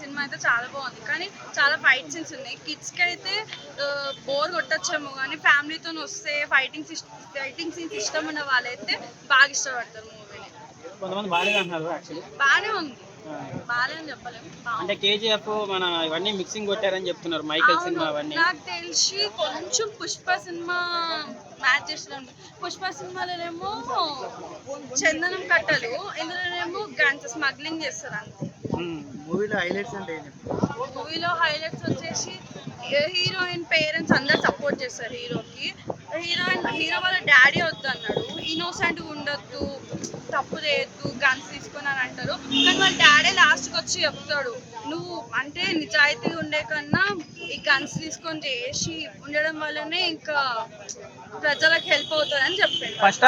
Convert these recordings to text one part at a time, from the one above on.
Cinema అయితే చాలా బాగుంది, కానీ చాలా ఫైట్ సీన్స్ ఉన్నాయి. కిడ్స్కి అయితే బోర్ కొట్టచ్చేమో, కానీ ఫ్యామిలీతో వస్తే ఫైటింగ్ సీన్స్ ఇష్టం ఉన్న వాళ్ళైతే బాగా ఇష్టపడతారు మూవీని. కొంతమంది బాగానే యాక్చువల్లీ బాగానే ఉంది, బాగానే అని చెప్పలేము. అంటే కేజీఎఫ్ మన ఇవన్నీ మిక్సింగ్ కొట్టారని చెప్తున్నారు, మైకల్ సినిమా అవన్నీ. నాకు తెలిసి కొంచెం పుష్ప సినిమా మ్యాచ్ చేస్తున్నాం. పుష్ప సినిమాలోనేమో చందనం కట్టలు, ఇందులోనేమో గన్స్ స్మగ్లింగ్ చేస్తారు అంతే. మూవీలో హైలైట్స్ అంటే మూవీలో హైలైట్స్ వచ్చేసి హీరోయిన్ పేరెంట్స్ అందరు సపోర్ట్ చేస్తారు హీరోకి. హీరో వాళ్ళ డాడీ వద్దు అన్నాడు, ఇన్నోసెంట్గా ఉండొద్దు, తప్పు చేయొద్దు, గన్స్ తీసుకొని అని అంటారు. కానీ వాళ్ళ డాడీ లాస్ట్కి వచ్చి చెప్తాడు, నువ్వు అంటే నిజాయితీ ఉండే కన్నా ఈ గన్స్ తీసుకొని చేసి ఉండడం వల్లనే ఇంకా ప్రజలకు హెల్ప్ అవుతుంది అని చెప్పాడు. ఫస్ట్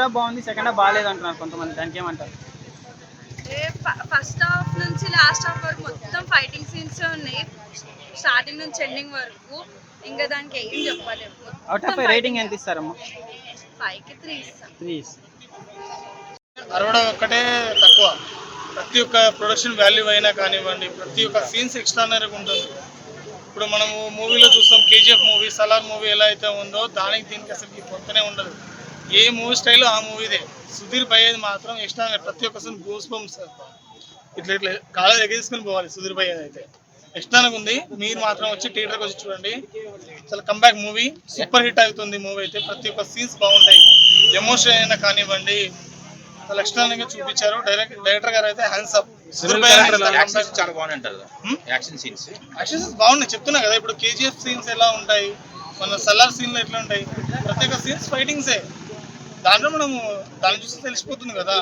హాఫ్ బాగుంది, సెకండ్ హాఫ్ బాగాలేదు అంటున్నారు కొంతమంది, దానికి ఏమంటారు? ఫస్ట్ హాఫ్ నుంచి లాస్ట్ హాఫ్ వరకు మొత్తం ఫైటింగ్ సీన్స్ ఉన్నాయి, స్టార్టింగ్ నుంచి ఎండింగ్ వరకు. ఇంకా దానికి ఏం చెప్పలేము. అవుట్ ఆఫ్ రేటింగ్ ఎంత ఇస్తారమ్మా? 5కి 3 ఇస్తాం. 3. అరవడం ఒక్కటే తక్కువ. ప్రతి ఒక్క ప్రొడక్షన్ వాల్యూ అయినా కానివ్వండి, ప్రతి ఒక్క సీన్స్ ఎక్స్ట్రానరీగా ఉంటుంది. ఇప్పుడు మనము మూవీలో చూస్తాం, కేజీఎఫ్ మూవీ, సలార్ మూవీ ఎలా అయితే ఉందో దానికి దీనికి అసలు పొంతనే ఉండదు. ఏ మూవీ స్టైల్ ఆ మూవీదే. సుధీర్ భయ్యది మాత్రం ఎక్స్ట్రా, ప్రతి ఒక్క సీన్ గూస్ బంప్స్ ఇట్లా ఇట్లా కాలేజ్ ఎగేసుకుని పోవాలి. సుధీర్ భయ్యది అయితే ఎక్స్ట్రాగా ఉంది. మీరు మాత్రం వచ్చి థియేటర్కి వచ్చి చూడండి, చాలా కంబ్యాక్ మూవీ, సూపర్ హిట్ అవుతుంది మూవీ అయితే. ప్రతి ఒక్క సీన్స్ బాగుంటాయి, ఎమోషన్ అయినా కానివ్వండి చాలా ఎక్స్ట్రాగా చూపించారు. డైరెక్టర్ గారు అయితే హ్యాండ్స్ అప్. చాలా బాగుంటారు యాక్షన్ సీన్స్ బాగున్నాయి చెప్తున్నా కదా. ఇప్పుడు కేజీఎఫ్ సీన్స్ ఎలా ఉంటాయి, మన సలార్ సీన్లు ఎట్లా ఉంటాయి, ప్రతి ఒక్క సీన్స్ ఫైటింగ్సే. దాంట్లో మనము దాన్ని చూసి తెలిసిపోతుంది కదా,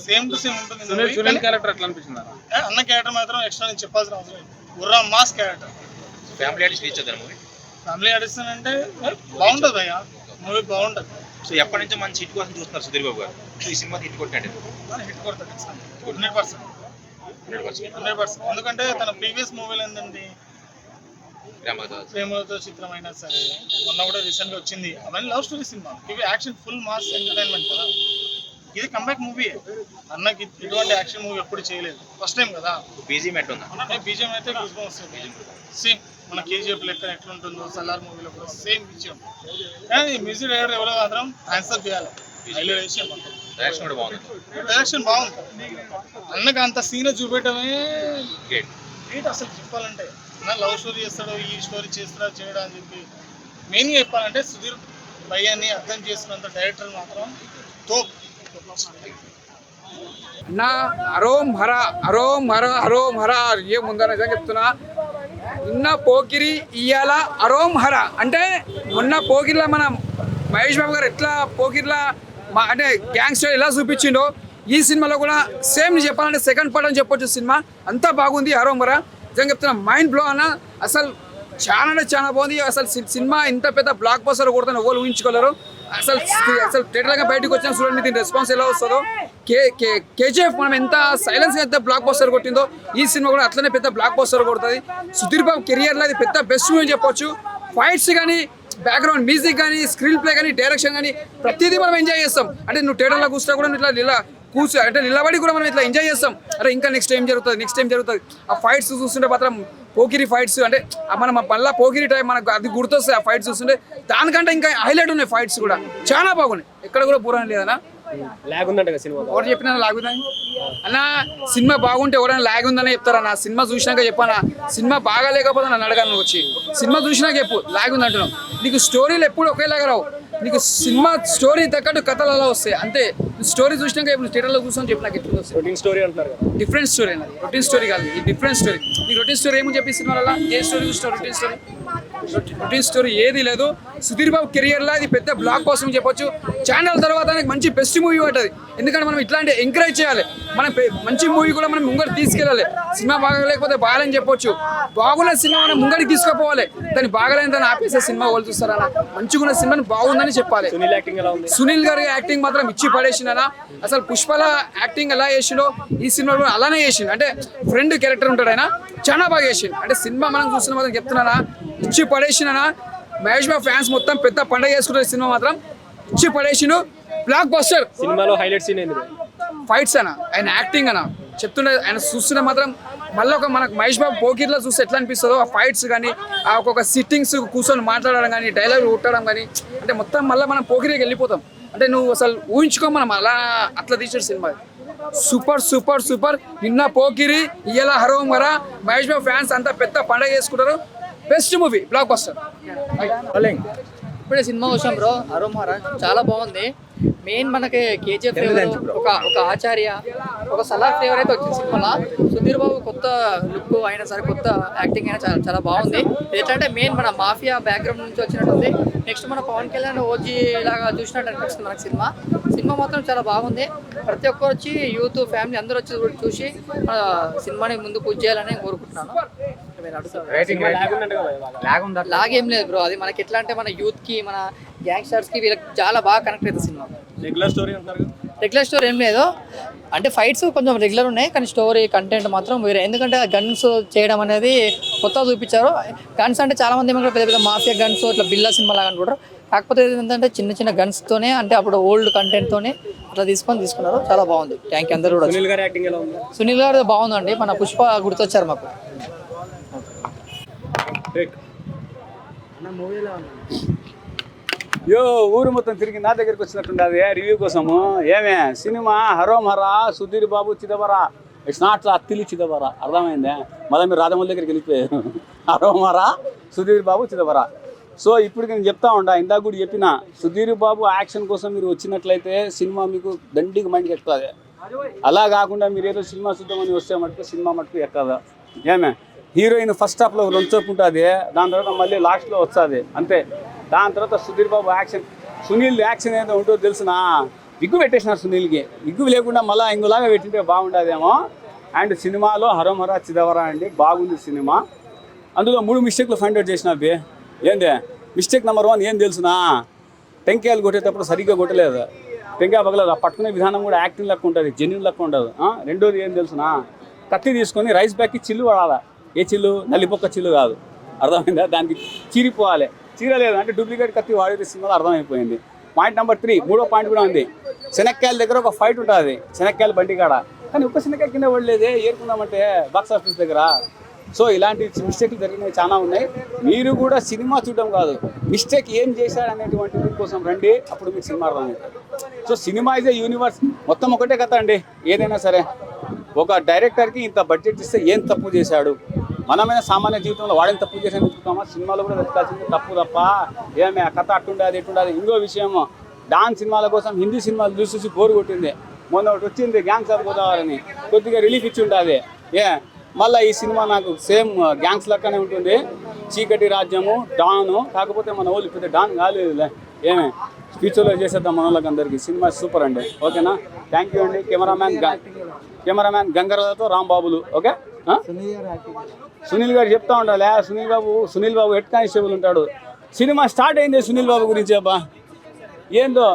సేమ్ టు సేమ్ ఉంటుంది. క్యారెక్టర్ ఎట్లా అనిపించింది? అన్న క్యారెక్టర్ మాత్రం ఎక్స్ట్రా నేను చెప్పాల్సిన అవసరం లేదు. గుర్రా mass character. Family artist reach అవుతారు మూవీ. ఫ్యామిలీ ఆర్టిస్ట్ అంటే బాగుంటుంది అయ్యా, మూవీ బాగుంటుంది. సో ఎప్పటి నుంచో మంచి హిట్ కోసం చూస్తున్నారు సుధీర్ బాబు గారు. ఈ సినిమా హిట్ కొట్టినట్టు హిట్ కొడతాడు 100%. ఎందుకంటే తన ప్రీవియస్ మూవీలు ఏంటంటే ప్రేమలతో చిత్రం అయినా సరే, మొన్న కూడా రీసెంట్ గా వచ్చింది, అవన్నీ లవ్ స్టోరీ సినిమా. ఇవి యాక్షన్ ఫుల్ మాస్ ఎంటర్టైన్మెంట్ కదా. ఇది కంబ్యాక్ మూవీ. అన్నకి ఇటువంటి యాక్షన్ మూవీ ఎప్పుడు చేయలేదు, ఫస్ట్ టైం కదా. బీజిఎం ఎట్లుందా? బీజిఎం అయితే వస్తుంది సేమ్ మన కేజీఎఫ్ లెక్క ఎట్లుంటుందో సలార్ మూవీలో కూడా సేమ్ బీజిఎం. కానీ మ్యూజిక్ డైరెక్టర్ ఎవరో మాత్రం ఆన్సర్ చేయాలి. డైరెక్షన్ కూడా బాగుంది. డైరెక్షన్ బాగుంది. అన్నకు అంత సీన్ చూపెట్టమే గ్రేట్ అసలు చెప్పాలంటే. అన్న లవ్ స్టోరీ చేస్తాడు, ఈ స్టోరీ చేస్తాడా చేయడా అని చెప్పి మెయిన్గా చెప్పాలంటే సుధీర్ భయ్యాన్ని అర్థం చేసుకున్నంత డైరెక్టర్ మాత్రం తోప్. నా అరోం హర అరోం హర అరోం హర ఏముందని నిజంగా చెప్తున్నా. నిన్న పోకిరి ఇయ్యాల అరోం హర అంటే మొన్న పోకిరిలో మన మహేష్ బాబు గారు ఎట్లా పోకిరిలా అంటే గ్యాంగ్స్టర్ ఎలా చూపించిండో ఈ సినిమాలో కూడా సేమ్ చెప్పాలంటే సెకండ్ పార్ట్ అని చెప్పొచ్చు. సినిమా అంతా బాగుంది. అరోం హర నిజంగా చెప్తున్నా, మైండ్ బ్లో అన్న. అసలు చాలా అంటే చాలా బాగుంది. అసలు సినిమా ఇంత పెద్ద బ్లాక్ బస్టర్ కొడుతున్న ఎవరు ఊహించుకోలేరు. అసలు థియేటర్గా బయటకు వచ్చిన చూడండి దీని రెస్పాన్స్ ఎలా వస్తుందో. కేజీఎఫ్ మనం ఎంత సైలెన్స్ ఎంత బ్లాక్ బస్టర్ కొట్టిందో ఈ సినిమా కూడా అట్లనే పెద్ద బ్లాక్ బస్టర్ కొడుతుంది. సుధీర్ బాబు కెరియర్లో అది పెద్ద బెస్ట్ మూవీ చెప్పొచ్చు. ఫైట్స్ కానీ, బ్యాక్గ్రౌండ్ మ్యూజిక్ కానీ, స్క్రీన్ ప్లే కానీ, డైరెక్షన్ కానీ ప్రతిదీ మనం ఎంజాయ్ చేస్తాం. అంటే నువ్వు థియేటర్లో కూర్చున్నా కూడా ఇట్లా కూర్చో అంటే నిలబడి కూడా మనం ఇట్లా ఎంజాయ్ చేస్తాం. అరే ఇంకా నెక్స్ట్ టైం జరుగుతుంది. ఆ ఫైట్స్ చూస్తుంటే మాత్రం పోకిరి ఫైట్స్ అంటే మనం మళ్ళీ పోకిరి టైం మనకు అది గుర్తొస్తాయి. ఆ ఫైట్స్ చూస్తుంటే దానికంటే ఇంకా హైలైట్ ఉన్నాయి. ఫైట్స్ కూడా చాలా బాగున్నాయి, ఎక్కడ కూడా పూర్వం లేదన్నా. లాగ్ ఉందంట సినిమా. ఎవరు చెప్పినా లాగ్ ఉందని అన్న. సినిమా బాగుంటే ఎవరైనా లాగ్ ఉందని చెప్తారన్నా. సినిమా చూసినాక చెప్పానా, సినిమా బాగా లేకపోతే నన్ను అడగాను. నువ్వు వచ్చి సినిమా చూసినాక చెప్పు లాగ్ ఉంది అంటున్నావు. నీకు స్టోరీలు ఎప్పుడు ఒకేలాగా రావు. నీకు సినిమా స్టోరీ తగ్గట్టు కథలు అలా వస్తాయి అంతే. స్టోరీ చూసినాక ఇప్పుడు థియేటర్లో కూర్చొని చెప్పి నాకు ఎప్పుడు వస్తాయి. రొటీన్ స్టోరీ అంటున్నారు కదా. డిఫరెంట్ స్టోరీ అన్నది. రొటీన్ స్టోరీ కాదు, ఇది డిఫరెంట్ స్టోరీ. నీకు రొటీన్ స్టోరీ ఏమో చెప్పి సినిమాలో ఏ స్టోరీ చూసినా రొటీన్ స్టోరీ ఏది లేదు. సుధీర్ బాబు కెరియర్లో ఇది పెద్ద బ్లాక్ కోసం చెప్పొచ్చు. ఛానల్ తర్వాత నాకు మంచి బెస్ట్ మూవీ ఉంటుంది. ఎందుకంటే మనం ఇట్లాంటి ఎంకరేజ్ చేయాలి. మనం మంచి మూవీ కూడా మనం ముంగడికి తీసుకెళ్ళాలి. సినిమా బాగలేకపోతే బాగాలని చెప్పొచ్చు. బాగున్న సినిమా మనం ముంగడికి తీసుకుపోవాలి. దాన్ని బాగలేని దాన్ని ఆపేసే సినిమా వాళ్ళు చూస్తారన్న. మంచిగా సినిమాని బాగుందని చెప్పాలి. సునీల్ గారి యాక్టింగ్ మాత్రం ఇచ్చి పడేసిందన్న. అసలు పుష్పల యాక్టింగ్ ఎలా చేసిండో ఈ సినిమా కూడా అలానే చేసిండు. అంటే ఫ్రెండ్ క్యారెక్టర్ ఉంటాడు ఆయన, చాలా బాగా చేసిండు. అంటే సినిమా మనం చూస్తున్న మాత్రం చెప్తున్నానా ఇచ్చి పడేసినా. మహేష్ బాబు ఫ్యాన్స్ మొత్తం పెద్ద పండుగ చేసుకుంటారు. సినిమా మాత్రం ఇచ్చి పడేసిండు, బ్లాక్ బస్టర్. సినిమాలో హైలైట్ సీన్ ఏంది? ఫైట్స్ అన్న, ఆయన యాక్టింగ్ అన్న చెప్తుండే. ఆయన చూస్తుంటే మాత్రం మళ్ళీ మనకు మహేష్ బాబు పోకిర్లో చూస్తే ఎట్లా అనిపిస్తుందో ఆ ఫైట్స్ కానీ ఆ ఒక్కొక్క సిట్టింగ్స్ కూర్చొని మాట్లాడడం కానీ డైలాగ్ కొట్టడం కానీ అంటే మొత్తం మళ్ళీ మనం పోకిరికి వెళ్ళిపోతాం. అంటే నువ్వు అసలు ఊహించుకో మనం అలా అట్లా తీసాడు సినిమా. Super super super. నిన్న పోకిరి, ఇయ్యాల హరోం హరా. మహేష్ బాబు ఫ్యాన్స్ అంతా పెద్ద పండగ చేసుకుంటారు. Best movie, block buster. ఇప్పుడే సినిమా వచ్చాం బ్రో, హరోం హరా చాలా బాగుంది. మెయిన్ మనకి కేజీఎఫ్ ఒక ఆచార్య, ఒక సలార్ ఫ్లేవర్ అయితే వచ్చింది సినిమాలో. సుధీర్ బాబు కొత్త లుక్ అయినా సరే, కొత్త యాక్టింగ్ అయినా చాలా చాలా బాగుంది. ఎట్లంటే మెయిన్ మన మాఫియా బ్యాక్గ్రౌండ్ నుంచి వచ్చినట్టుంది. నెక్స్ట్ మన పవన్ కళ్యాణ్ ఓజీ లాగా చూసినట్టు అనిపిస్తుంది మనకి సినిమా మాత్రం చాలా బాగుంది. ప్రతి ఒక్కరు వచ్చి యూత్ ఫ్యామిలీ అందరూ వచ్చి చూసి సినిమాని ముందు పూజ చేయాలని కోరుకుంటున్నాను. లాగ్ ఏం లేదు బ్రో, అది మనకి ఎట్లా అంటే మన యూత్ కి, మన గ్యాంగ్స్టర్స్ కి, వీళ్ళకి చాలా బాగా కనెక్ట్ అవుతుంది సినిమా. రెగ్యులర్ స్టోరీ ఏం లేదు, అంటే ఫైట్స్ కొంచెం రెగ్యులర్ ఉన్నాయి, కానీ స్టోరీ కంటెంట్ మాత్రం వేరే. ఎందుకంటే గన్స్ చేయడం అనేది కొత్తగా చూపించారు. గన్స్ అంటే చాలా మంది ఏమంటారు పెద్ద పెద్ద మాఫియా గన్స్ ఇట్లా బిల్లా సినిమా లాగా అనుకుంటారు. కాకపోతే ఏంటంటే చిన్న చిన్న గన్స్తోనే, అంటే అప్పుడు ఓల్డ్ కంటెంట్తోనే అట్లా తీసుకున్నారు. చాలా బాగుంది. థ్యాంక్ యూ అందరూ కూడా. సునీల్ గారు బాగుందండి. మన పుష్ప గుర్తొచ్చారు మాకు. యో ఊరు మొత్తం తిరిగి నా దగ్గరికి వచ్చినట్టుండదు రివ్యూ కోసము. ఏమే cinema Harom Hara, Sudheer Babu Chidambara. It's not Attili Chidambara, అర్థమైందే? మళ్ళీ మీరు రాజమౌళి దగ్గరికి వెళ్ళిపోయారు. హరోం హరా, సుధీర్ బాబు చిదబరా. సో ఇప్పుడు నేను చెప్తా ఉండా, ఇందాక కూడా చెప్పిన, సుధీర్ బాబు యాక్షన్ కోసం మీరు వచ్చినట్లయితే సినిమా మీకు దండికి మైండ్కి ఎక్కుతుంది. అలా కాకుండా మీరు ఏదో సినిమా చూద్దామని వస్తే మటుకు సినిమా మటుకు ఎక్కదు. ఏమే హీరోయిన్ ఫస్ట్ హాఫ్లో ఉంటుంది, దాని తర్వాత మళ్ళీ లాస్ట్లో వస్తుంది అంతే. దాని తర్వాత సుధీర్ బాబు యాక్షన్, సునీల్ యాక్షన్ ఏదో ఉంటుందో తెలిసిన విగ్గు పెట్టేసినారు సునీల్కి. విగ్గు లేకుండా మళ్ళీ ఇంకోలాగా పెట్టింటే బాగుండదేమో. అండ్ సినిమాలో హరోం హరా చిదవరా అండి, బాగుంది సినిమా. అందులో 3 మిస్టేక్లు ఫైండ్ అవుట్ చేసిన అబ్బే. ఏందే మిస్టేక్ నెంబర్ 1 ఏం తెలుసునా? టెంకాయలు కొట్టేటప్పుడు సరిగ్గా కొట్టలేదు, టెంకాయ పగలేదు. ఆ పట్టుకునే విధానం కూడా యాక్టింగ్ లెక్క ఉంటుంది, జెన్యున్ లెక్క ఉండదు. రెండోది ఏం తెలుసునా? కత్తి తీసుకొని రైస్ బ్యాగ్కి చిల్లు పడాలా. ఏ చిల్లు? నల్లిపొక్క చిల్లు కాదు, అర్థమైందా? దానికి చీరిపోవాలి. చీరలేదు అంటే డూప్లికేట్ కత్తి వాడేది సినిమాలో అర్థమైపోయింది. పాయింట్ నెంబర్ 3, 3వ పాయింట్ కూడా ఉంది. శనక్కాయల దగ్గర ఒక ఫైట్ ఉంటుంది, శనక్కాయల బండి కాడ, కానీ ఒక్క శనక్కాయ కింద పడలేదే, ఏరుకుందామంటే బాక్స్ ఆఫీస్ దగ్గర. సో ఇలాంటి మిస్టేక్లు జరిగినవి చాలా ఉన్నాయి. మీరు కూడా సినిమా చూడడం కాదు, మిస్టేక్ ఏం చేశాడు అనేటువంటి దీనికోసం రండి, అప్పుడు మీకు సినిమా అర్థమవుతుంది. So cinema is a universe, మొత్తం ఒకటే కథ అండి. ఏదైనా సరే ఒక డైరెక్టర్కి ఇంత బడ్జెట్ ఇస్తే ఏం తప్పు చేశాడు, మనమైన సామాన్య జీవితంలో వాడిని తప్పు చేసి వెతుకుతామా? సినిమాలో కూడా వెతకాల్సింది తప్పు తప్ప ఏమే కథ అట్టుండదు ఎట్టుండదు. ఇంకో విషయం, డాన్స్ సినిమాల కోసం హిందీ సినిమాలు చూసి బోరు కొట్టింది. మొన్న ఒకటి వచ్చింది గ్యాంగ్స్ ఆఫ్ గోదావరి అని, కొద్దిగా రిలీఫ్ ఇచ్చి ఉంటుంది. మళ్ళీ ఈ సినిమా నాకు సేమ్ గ్యాంగ్స్ లెక్కనే ఉంటుంది. చీకటి రాజ్యము, డాను, కాకపోతే మన వాళ్ళు పెద్ద డాన్ కాలేదులే. ఏమే ఫ్యూచర్లో చేసేద్దాం మన వాళ్ళకి అందరికీ. సినిమా సూపర్ అండి. ఓకేనా? థ్యాంక్ యూ అండి. కెమెరామ్యాన్ గంగరాజుతో రాంబాబులు. ఓకే, సునీల్ గారు చెప్తా ఉండాలి. సునీల్ బాబు హెడ్ కానిస్టేబుల్ ఉంటాడు. సినిమా స్టార్ట్ అయింది సునీల్ బాబు గురించి అబ్బా. ఏందో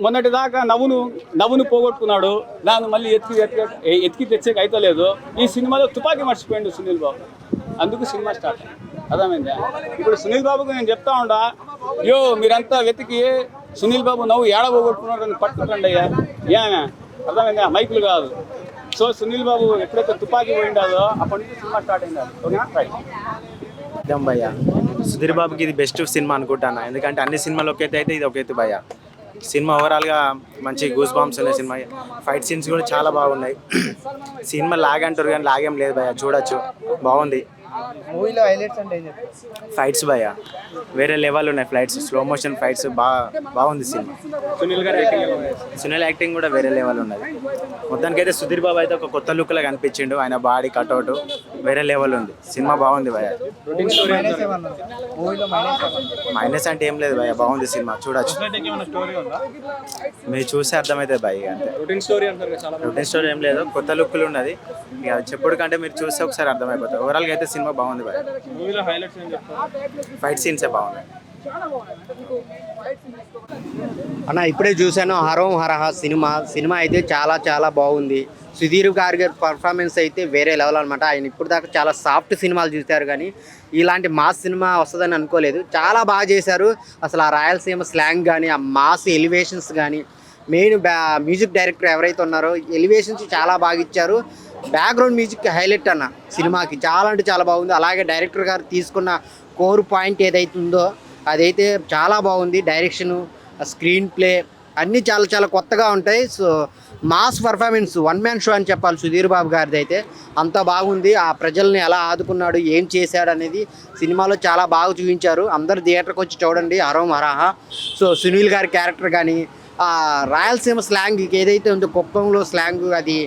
మొన్నటి దాకా నవ్వును పోగొట్టుకున్నాడు, దాన్ని మళ్ళీ ఎతికి తెచ్చేకి అయితలేదు. ఈ సినిమాలో తుపాకీ మర్చిపోయిండు సునీల్ బాబు, అందుకు సినిమా స్టార్ట్. అర్థమైందా? ఇప్పుడు సునీల్ బాబుకు నేను చెప్తా ఉండా, మీరంతా వెతికి సునీల్ బాబు నవ్వు ఏడ పోగొట్టుకున్నాడు అని పట్టుకుంటండి అయ్యా. ఏమే అర్థమైందా? మైకులు కాదు. సో సునీల్ బాబు ఎప్పుడైతే తుపాకీ పోయిండాదో అప్పటి నుంచి సినిమా స్టార్ట్ అయింది. ఓకేనా? రైట్. భయ్య సుధీర్ బాబుకి ఇది బెస్ట్ సినిమా అనుకుంటాను, ఎందుకంటే అన్ని సినిమాలు ఒక ఎత్తు అయితే ఇది ఒక ఎత్తు భయ్య. సినిమా ఓవరాల్గా మంచి గూస్ బాంబ్స్ ఉన్నాయి. సినిమా ఫైట్ సీన్స్ కూడా చాలా బాగున్నాయి. సినిమా లాగ్ అంటారు కానీ లాగేం లేదు భయ్య, చూడొచ్చు, బాగుంది. మూవీలో హైలైట్స్ అంటే ఏం చెప్తారు? ఫైట్స్ భయ్య వేరే లెవెల్ ఉన్నాయి, ఫ్లైట్స్ స్లో మోషన్ ఫైట్స్ బాగుంది సినిమా. సునీల్ యాక్టింగ్ కూడా వేరే లెవెల్ ఉన్నది. మొత్తానికి అయితే సుధీర్ బాబు అయితే ఒక కొత్త లుక్లా కనిపించిండు, ఆయన బాడీ కట్అవుట్ వేరే లెవెల్ ఉంది. సినిమా బాగుంది భయ్య. మైనస్ అంటే ఏం లేదు భయ్య, బాగుంది సినిమా, చూడొచ్చు. మీరు చూస్తే అర్థమవుతుంది భయ్య. అంటే రొటీన్ స్టోరీ ఏం లేదు, కొత్త లుక్లు ఉన్నది. ఇక చెప్పుడు కంటే మీరు చూస్తే ఒకసారి అర్థమైపోతుంది. ఓవరాల్గా అయితే సినిమా బాగుంది భయ్య. ఫైట్ సీన్సే బాగున్నాయి అన్న. ఇప్పుడే చూశాను హరోం హరహ సినిమా అయితే చాలా చాలా బాగుంది. సుధీర్ గారి పర్ఫార్మెన్స్ అయితే వేరే లెవెల్ అనమాట. ఆయన ఇప్పుడు దాకా చాలా సాఫ్ట్ సినిమాలు చూశారు, కానీ ఇలాంటి మాస్ సినిమా వస్తుందని అనుకోలేదు. చాలా బాగా చేశారు. అసలు ఆ రాయలసీమ స్లాంగ్ కానీ, ఆ మాస్ ఎలివేషన్స్ కానీ, మెయిన్ మ్యూజిక్ డైరెక్టర్ ఎవరైతే ఉన్నారో ఎలివేషన్స్ చాలా బాగా ఇచ్చారు. బ్యాక్గ్రౌండ్ మ్యూజిక్ హైలైట్ అన్న సినిమాకి, చాలా అంటే చాలా బాగుంది. అలాగే డైరెక్టర్ గారు తీసుకున్న కోర్ పాయింట్ ఏదైతే ఉందో అదైతే చాలా బాగుంది. డైరెక్షను, స్క్రీన్ ప్లే అన్నీ చాలా చాలా కొత్తగా ఉంటాయి. So mass performance, one man show అని చెప్పాలి సుధీర్ బాబు గారిది అయితే. అంత బాగుంది. ఆ ప్రజల్ని ఎలా ఆదుకున్నాడు, ఏం చేశాడు అనేది సినిమాలో చాలా బాగా చూపించారు. అందరు థియేటర్కి వచ్చి చూడండి హరోం హరహ. సో సునీల్ గారి క్యారెక్టర్ కానీ, రాయలసీమ స్లాంగ్ ఏదైతే ఉందో కుప్పంలో స్లాంగ్ అది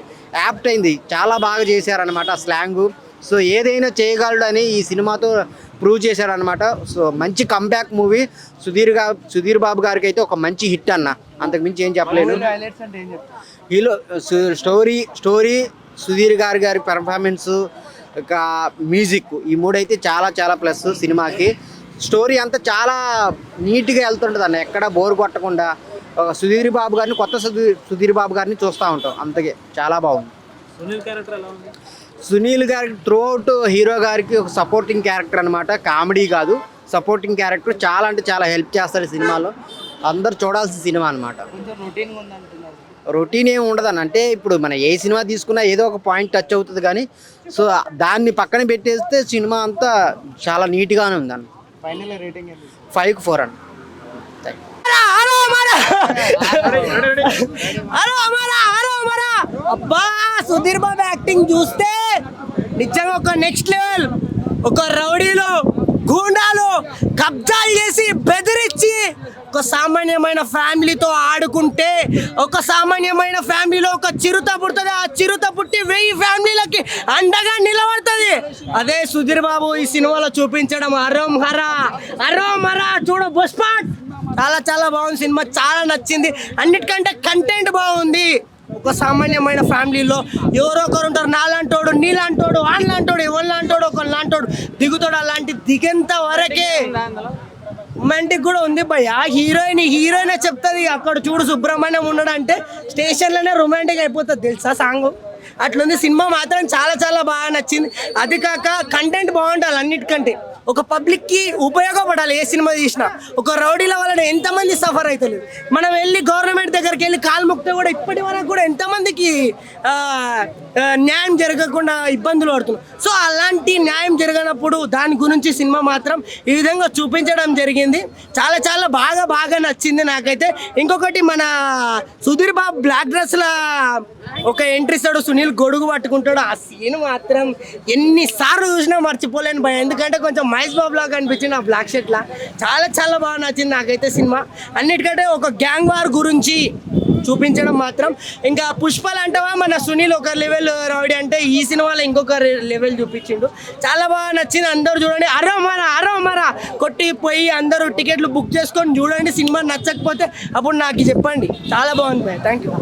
యాప్ట్ అయింది, చాలా బాగా చేశారనమాట ఆ స్లాంగు. సో ఏదైనా చేయగలడు అని ఈ సినిమాతో ప్రూవ్ చేశారనమాట. సో మంచి కంబ్యాక్ మూవీ. సుధీర్ బాబు గారికి అయితే ఒక మంచి హిట్ అన్న, అంతకుమించి ఏం చెప్పలేను. హైలైట్స్ అంటే ఏం చెప్తారు? హీరో స్టోరీ సుధీర్ గారి పెర్ఫార్మెన్స్, ఇక మ్యూజిక్, ఈ మూడైతే చాలా చాలా ప్లస్ సినిమాకి. స్టోరీ అంతా చాలా నీట్గా వెళ్తుంటుంది అన్న, ఎక్కడ బోర్ కొట్టకుండా. సుధీర్ బాబు గారిని, కొత్త సుధీర్ బాబు గారిని చూస్తూ ఉంటాం, అంతకే చాలా బాగుంది. సునీల్ గారికి త్రూ అవుట్ హీరో గారికి ఒక సపోర్టింగ్ క్యారెక్టర్ అనమాట, కామెడీ కాదు, సపోర్టింగ్ క్యారెక్టర్. చాలా అంటే చాలా హెల్ప్ చేస్తాడు సినిమాలో. అందరు చూడాల్సిన సినిమా అనమాట. కొంచెం రొటీన్గా ఉంది అంటున్నారు. రొటీన్ ఏమి ఉండదని, అంటే ఇప్పుడు మన ఏ సినిమా తీసుకున్నా ఏదో ఒక పాయింట్ టచ్ అవుతుంది కానీ, సో దాన్ని పక్కన పెట్టేస్తే సినిమా అంతా చాలా నీట్గానే ఉందన్న. ఫైనల్ రేటింగ్ 5కి 4 అన్న. అబ్బా సుధీర్ బాబు యాక్టింగ్ చూస్తే నిజంగా ఒక నెక్స్ట్ లెవెల్. ఒక రౌడీలో గూండాలు కబ్జాలు చేసి బెదిరించి ఒక సామాన్యమైన ఫ్యామిలీతో ఆడుకుంటే, ఒక సామాన్యమైన ఫ్యామిలీలో ఒక చిరుత పుడుతుంది. ఆ చిరుత పుట్టి 1000 ఫ్యామిలీలకి అండగా నిలబడుతుంది. అదే సుధీర్ బాబు ఈ సినిమాలో చూపించడం. హరోం హరా చూడ బుస్పాట్ చాలా చాలా బాగుంది సినిమా, చాలా నచ్చింది. అన్నిటికంటే కంటెంట్ బాగుంది. ఒక సామాన్యమైన ఫ్యామిలీలో ఎవరో ఒకరు ఉంటారు, నాలాంటోడు, నీలాంటోడు, వాన్లాంటోడు, ఎవరిలాంటోడు, ఒకళ్ళంటోడు దిగుతాడు. అలాంటి దిగేంత వరకే రొమాంటిక్ కూడా ఉంది భయ్య. హీరోయిన్ చెప్తుంది అక్కడ చూడు సుబ్రహ్మణ్యం ఉన్నాడు అంటే స్టేషన్లోనే రొమాంటిక్ అయిపోతుంది తెలుసా సాంగ్. అట్లుంది సినిమా. మాత్రం చాలా చాలా బాగా నచ్చింది. అది కాక కంటెంట్ బాగుండాలి అన్నిటికంటే. ఒక పబ్లిక్కి ఉపయోగపడాలి ఏ సినిమా తీసినా. ఒక రౌడీల వలన ఎంతమంది సఫర్ అవుతలేదు. మనం వెళ్ళి గవర్నమెంట్ దగ్గరికి వెళ్ళి కాలు మొక్కితే కూడా ఇప్పటి వరకు కూడా ఎంతమందికి న్యాయం జరగకుండా ఇబ్బందులు పడుతున్నాం. సో అలాంటి న్యాయం జరగనప్పుడు దాని గురించి సినిమా మాత్రం ఈ విధంగా చూపించడం జరిగింది. చాలా చాలా బాగా నచ్చింది నాకైతే. ఇంకొకటి మన సుధీర్ బాబు బ్లాక్ డ్రెస్లో ఒక ఎంట్రీ ఇస్తాడు, సునీల్ గొడుగు పట్టుకుంటాడు. ఆ సీన్ మాత్రం ఎన్నిసార్లు చూసినా మర్చిపోలేను భయ. ఎందుకంటే కొంచెం మహేష్ బాబు లాగా అనిపించింది ఆ బ్లాక్ షర్ట్లా. చాలా చాలా బాగా నచ్చింది నాకైతే సినిమా. అన్నిటికంటే ఒక గ్యాంగ్ వార్ గురించి చూపించడం మాత్రం. ఇంకా పుష్పలు అంటావా మన సునీల్ ఒక లెవెల్ రౌడీ అంటే, ఈ సినిమాలో ఇంకొక లెవెల్ చూపించిండు. చాలా బాగా నచ్చింది. అందరూ చూడండి. అరో మరా కొట్టి పోయి అందరూ టికెట్లు బుక్ చేసుకొని చూడండి. సినిమా నచ్చకపోతే అప్పుడు నాకు చెప్పండి. చాలా బాగుంది. Thank you.